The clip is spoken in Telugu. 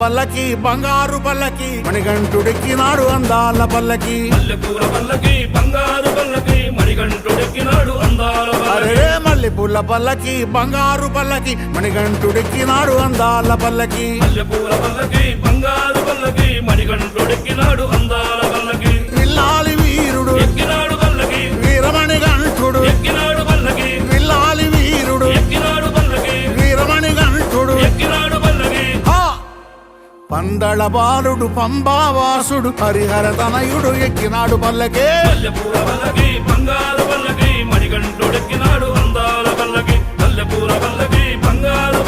పల్లకి బంగారు పల్లకి మణికంఠుడెక్కినాడు అందాల పల్లకి మల్లెపూల పల్లకి బంగారు పల్లకి మణికంఠుడెక్కినాడు అందాల అరే మల్లెపూల పల్లకి బంగారు పల్లకి మణికంఠుడెక్కినాడు అందాల పల్లకి మల్లెపూల పల్లకి బంగారు పల్లకి మణికంఠుడెక్కినాడు అందాల పల్లకి విల్లాలి వీరుడు ఎక్కినాడు పల్లకి వీరమణికంఠుడు ఎక్కినాడు పల్లకి విల్లాలి వీరుడు ఎక్కినాడు పల్లకి వీరమణికంఠుడు ఎక్కినాడు పల్లకి పందళ బాలుడు పంబావాసుడు హరిహర తనయుడు ఎక్కినాడు పల్లకే మల్లెపూల పల్లకి బంగారు పల్లకి మణికంఠుడెక్కినాడు అందాల పల్లకి మల్లెపూల పల్లకి బంగారు